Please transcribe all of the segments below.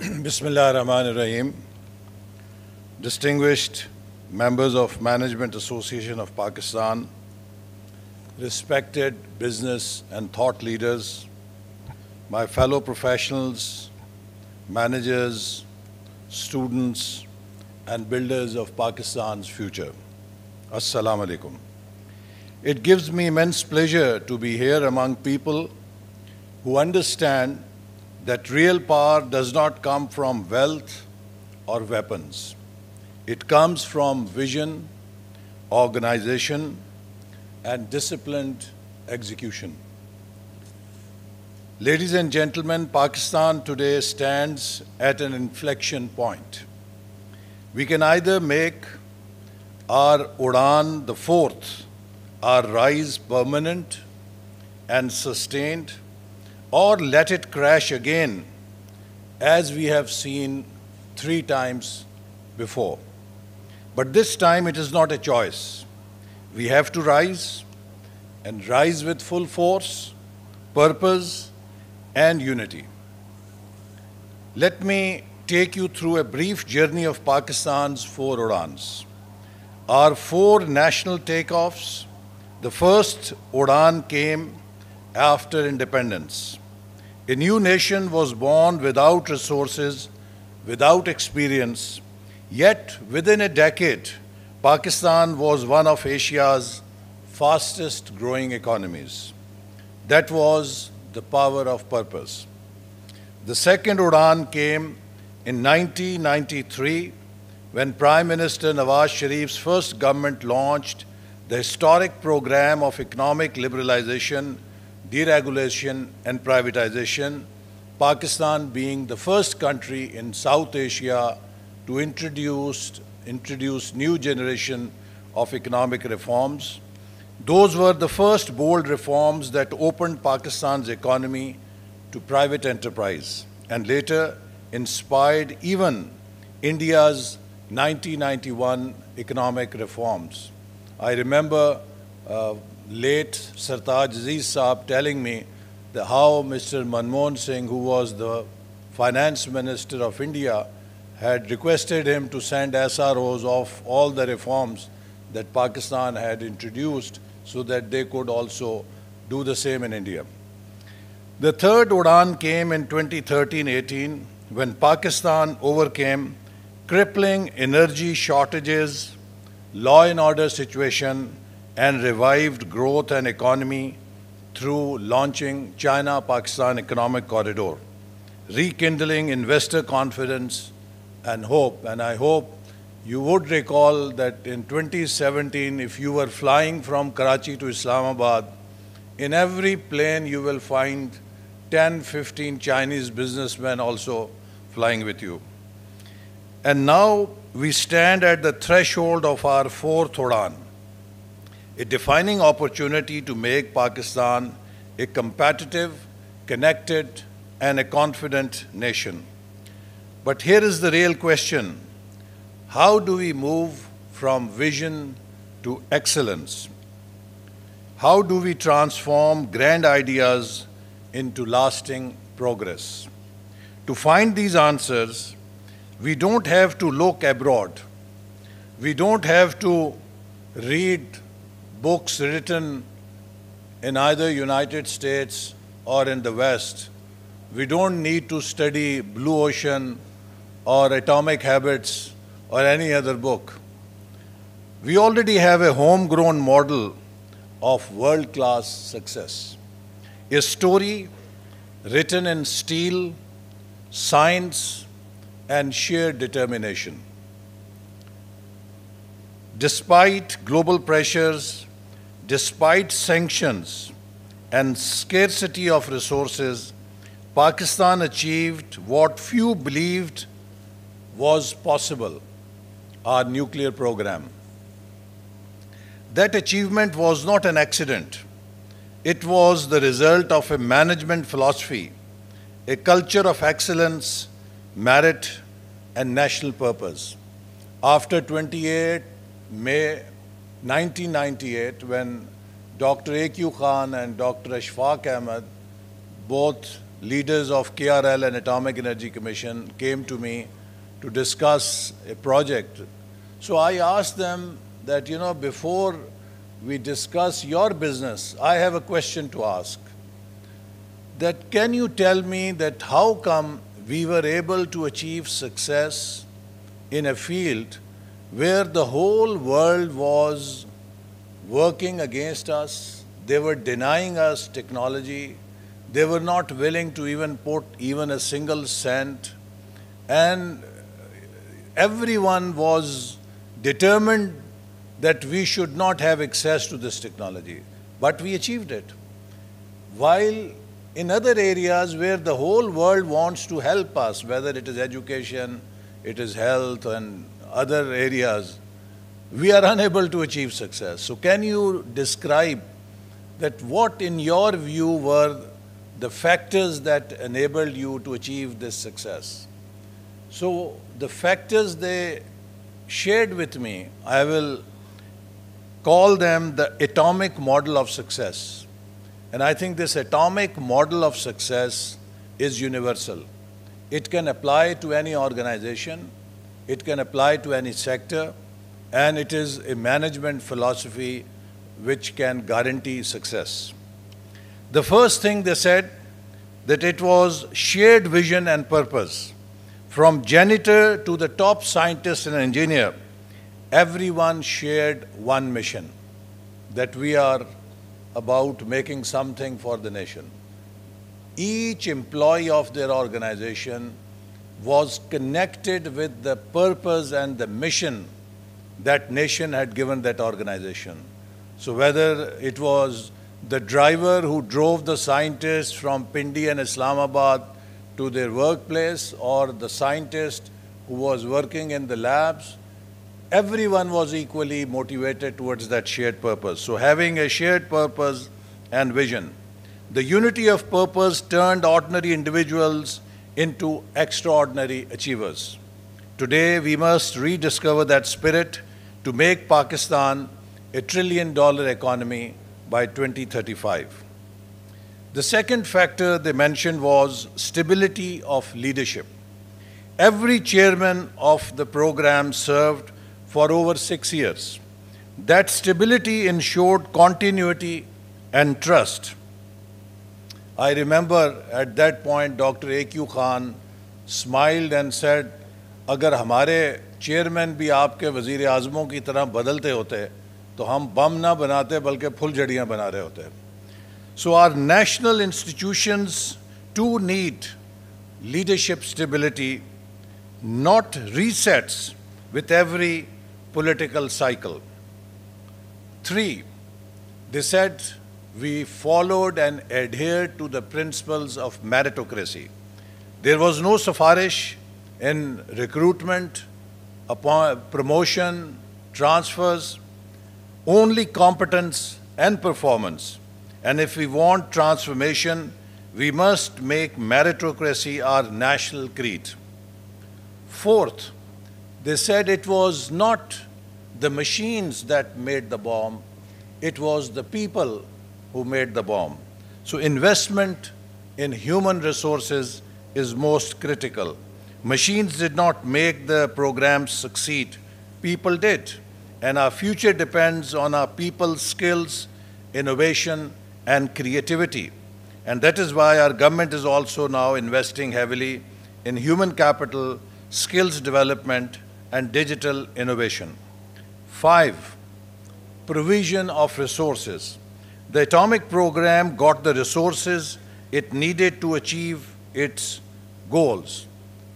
Bismillah ar-Rahman ar-Rahim. Distinguished members of Management Association of Pakistan, respected business and thought leaders, my fellow professionals, managers, students, and builders of Pakistan's future. Assalamu alaikum. It gives me immense pleasure to be here among people who understand that real power does not come from wealth or weapons. It comes from vision, organization, and disciplined execution. Ladies and gentlemen, Pakistan today stands at an inflection point. We can either make our Udan the fourth, our rise permanent and sustained, or let it crash again, as we have seen 3 times before. But this time it is not a choice. We have to rise, and rise with full force, purpose, and unity. Let me take you through a brief journey of Pakistan's 4 Udans. Our 4 national takeoffs. The first Udan came after independence. A new nation was born without resources, without experience, yet within a decade, Pakistan was one of Asia's fastest growing economies. That was the power of purpose. The second Udan came in 1993 when Prime Minister Nawaz Sharif's first government launched the historic program of economic liberalization, deregulation and privatization, Pakistan being the first country in South Asia to introduce new generation of economic reforms. Those were the first bold reforms that opened Pakistan's economy to private enterprise and later inspired even India's 1991 economic reforms. I remember late Sartaj Aziz Saab telling me that how Mr. Manmohan Singh, who was the finance minister of India, had requested him to send SROs of all the reforms that Pakistan had introduced so that they could also do the same in India. The third Udan came in 2013-18 when Pakistan overcame crippling energy shortages, law and order situation, and revived growth and economy through launching China-Pakistan Economic Corridor, rekindling investor confidence and hope. And I hope you would recall that in 2017, if you were flying from Karachi to Islamabad, in every plane you will find 10, 15 Chinese businessmen also flying with you. And now we stand at the threshold of our 4th Udan, a defining opportunity to make Pakistan a competitive, connected, and a confident nation. But here is the real question: how do we move from vision to excellence? How do we transform grand ideas into lasting progress? To find these answers, we don't have to look abroad. We don't have to read books written in either United States or in the West. We don't need to study Blue Ocean or Atomic Habits or any other book. We already have a homegrown model of world-class success. A story written in steel, science, and sheer determination. Despite global pressures, despite sanctions and scarcity of resources, Pakistan achieved what few believed was possible: our nuclear program. That achievement was not an accident. It was the result of a management philosophy, a culture of excellence, merit, and national purpose. After 28 May 1998, when Dr. A.Q. Khan and Dr. Ashfaq Ahmed both leaders of KRL and Atomic Energy Commission came to me to discuss a project. So I asked them that, before we discuss your business, I have a question to ask. That can you tell me that how come we were able to achieve success in a field where the whole world was working against us? They were denying us technology. They were not willing to even put even a single cent. And everyone was determined that we should not have access to this technology. But we achieved it. While in other areas where the whole world wants to help us, whether it is education, it is health and other areas, we are unable to achieve success. So can you describe that what in your view were the factors that enabled you to achieve this success? So the factors they shared with me, I will call them the atomic model of success. And I think this atomic model of success is universal. It can apply to any organization, it can apply to any sector, and it is a management philosophy which can guarantee success. The first thing they said, that it was shared vision and purpose. From janitor to the top scientist and engineer, everyone shared one mission, that we are about making something for the nation. Each employee of their organization was connected with the purpose and the mission that nation had given that organization. So whether it was the driver who drove the scientists from Pindi and Islamabad to their workplace, or the scientist who was working in the labs, everyone was equally motivated towards that shared purpose. So having a shared purpose and vision. The unity of purpose turned ordinary individuals into extraordinary achievers. Today, we must rediscover that spirit to make Pakistan a $1 trillion economy by 2035. The second factor they mentioned was stability of leadership. Every chairman of the program served for over 6 years. That stability ensured continuity and trust. I remember at that point Dr. A.Q. Khan smiled and said, अगर हमारे chairman भी आपके वज़ीर आज़मों की तरह बदलते होते तो हम बम ना बनाते बल्कि फुलझड़ियाँ बना रहे होते. So our national institutions too need leadership stability, not resets with every political cycle. 3, they said we followed and adhered to the principles of meritocracy. There was no safarish in recruitment, upon promotion, transfers, only competence and performance. And if we want transformation, we must make meritocracy our national creed. 4th, they said it was not the machines that made the bomb, it was the people who made the bomb. So investment in human resources is most critical. Machines did not make the programs succeed, people did. And our future depends on our people's skills, innovation, and creativity. And that is why our government is also now investing heavily in human capital, skills development, and digital innovation. 5, provision of resources. The atomic program got the resources it needed to achieve its goals.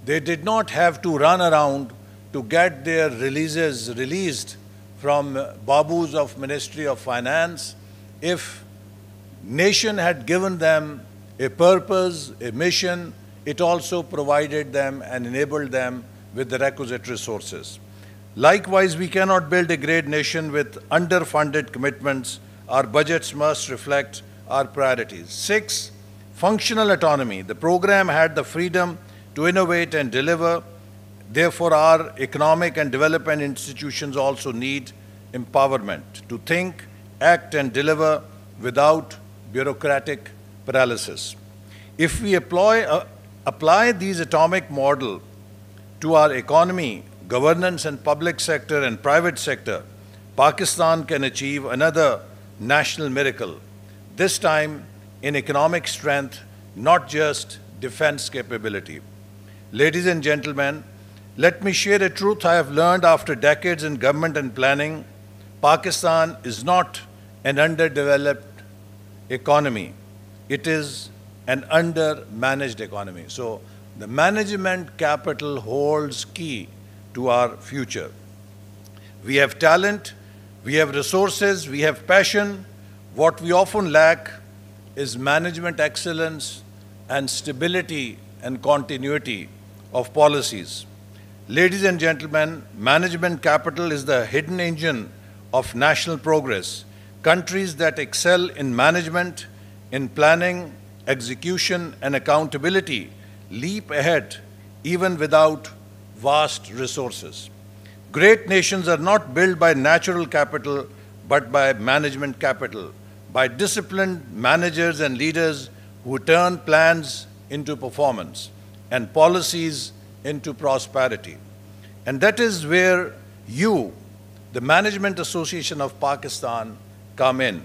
They did not have to run around to get their releases released from Babus of Ministry of Finance. If nation had given them a purpose, a mission, it also provided them and enabled them with the requisite resources. Likewise, we cannot build a great nation with underfunded commitments. Our budgets must reflect our priorities. 6, functional autonomy. The program had the freedom to innovate and deliver. Therefore, our economic and development institutions also need empowerment to think, act, and deliver without bureaucratic paralysis. If we apply these atomic model to our economy, governance and public sector and private sector, Pakistan can achieve another national miracle, this time in economic strength, not just defense capability. Ladies and gentlemen, let me share a truth I have learned after decades in government and planning. Pakistan is not an underdeveloped economy. It is an under-managed economy. So the management capital holds key to our future. We have talent, we have resources, we have passion. What we often lack is management excellence and stability and continuity of policies. Ladies and gentlemen, management capital is the hidden engine of national progress. Countries that excel in management, in planning, execution, and accountability leap ahead even without vast resources. Great nations are not built by natural capital, but by management capital, by disciplined managers and leaders who turn plans into performance and policies into prosperity. And that is where you, the Management Association of Pakistan, come in.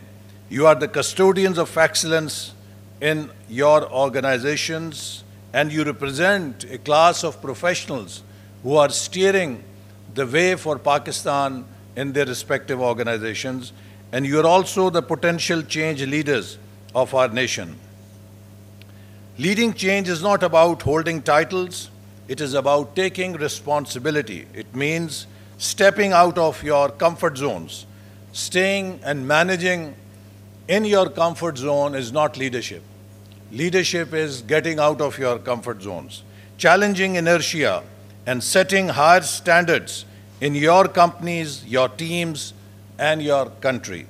You are the custodians of excellence in your organizations, and you represent a class of professionals who are steering the way for Pakistan in their respective organizations, and you are also the potential change leaders of our nation. Leading change is not about holding titles, it is about taking responsibility. It means stepping out of your comfort zones. Staying and managing in your comfort zone is not leadership. Leadership is getting out of your comfort zones, challenging inertia, and setting higher standards in your companies, your teams, and your country.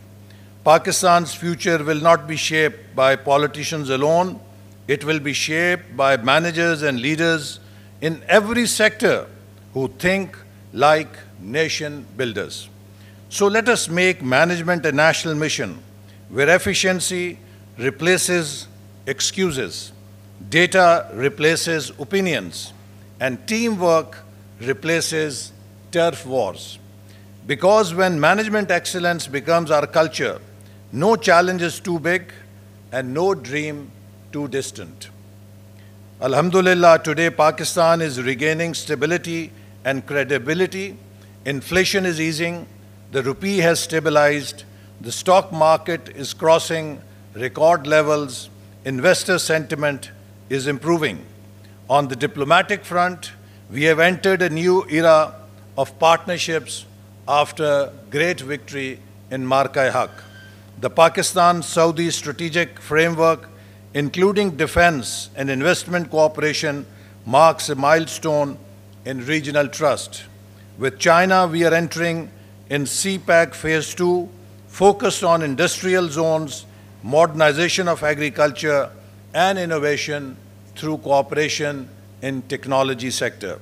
Pakistan's future will not be shaped by politicians alone. It will be shaped by managers and leaders in every sector who think like nation builders. So let us make management a national mission where efficiency replaces excuses, data replaces opinions, and teamwork replaces turf wars. Because when management excellence becomes our culture, no challenge is too big and no dream too distant. Alhamdulillah, today Pakistan is regaining stability and credibility. Inflation is easing, the rupee has stabilized, the stock market is crossing record levels, investor sentiment is improving. On the diplomatic front, we have entered a new era of partnerships after great victory in Marka-e-Haq. The Pakistan-Saudi strategic framework, including defense and investment cooperation, marks a milestone in regional trust. With China, we are entering in CPEC Phase 2, focused on industrial zones, modernization of agriculture, and innovation through cooperation in technology sector.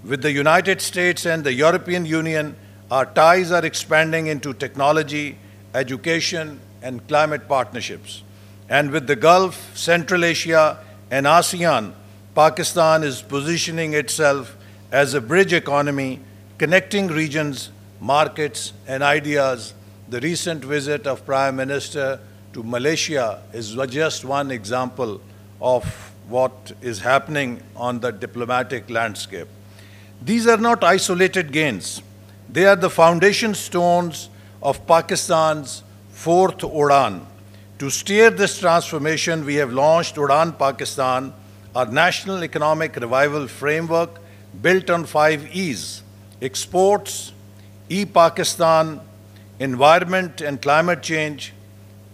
With the United States and the European Union, our ties are expanding into technology, education, and climate partnerships. And with the Gulf, Central Asia, and ASEAN, Pakistan is positioning itself as a bridge economy, connecting regions, markets, and ideas. The recent visit of Prime Minister to Malaysia is just one example of what is happening on the diplomatic landscape. These are not isolated gains. They are the foundation stones of Pakistan's fourth Udan. To steer this transformation, we have launched Udan Pakistan, our national economic revival framework built on 5 E's: exports, e-Pakistan, environment and climate change,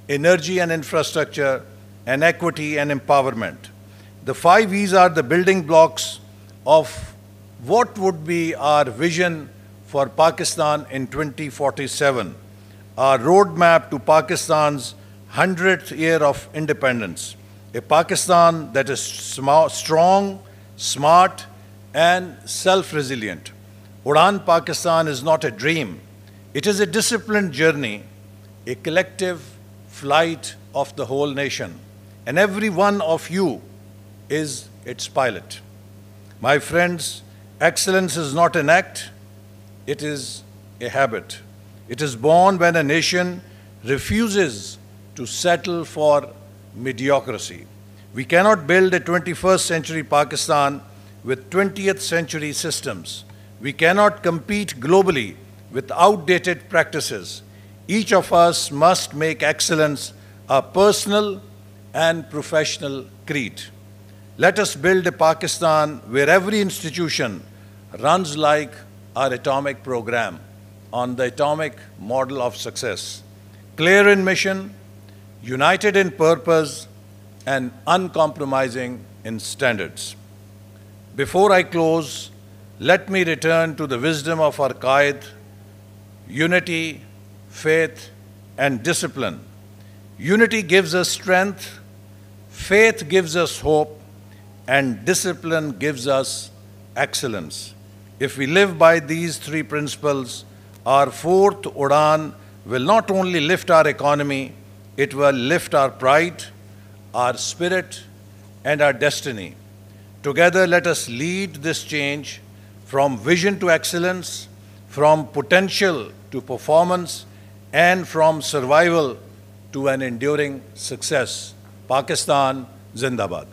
energy and infrastructure, and equity and empowerment. The 5 E's are the building blocks of what would be our vision for Pakistan in 2047, our roadmap to Pakistan's 100th year of independence, a Pakistan that is strong, smart, and self-resilient. Udan Pakistan is not a dream. It is a disciplined journey, a collective flight of the whole nation. And every one of you is its pilot. My friends, excellence is not an act, it is a habit. It is born when a nation refuses to settle for mediocrity. We cannot build a 21st century Pakistan with 20th century systems. We cannot compete globally with outdated practices. Each of us must make excellence a personal and professional creed. Let us build a Pakistan where every institution runs like our atomic program on the atomic model of success. Clear in mission, united in purpose, and uncompromising in standards. Before I close, let me return to the wisdom of our 𝐏𝐻: unity, faith, and discipline. Unity gives us strength, faith gives us hope, and discipline gives us excellence. If we live by these three principles, our fourth Udan will not only lift our economy, it will lift our pride, our spirit, and our destiny. Together, let us lead this change from vision to excellence, from potential to performance, and from survival to an enduring success. Pakistan Zindabad.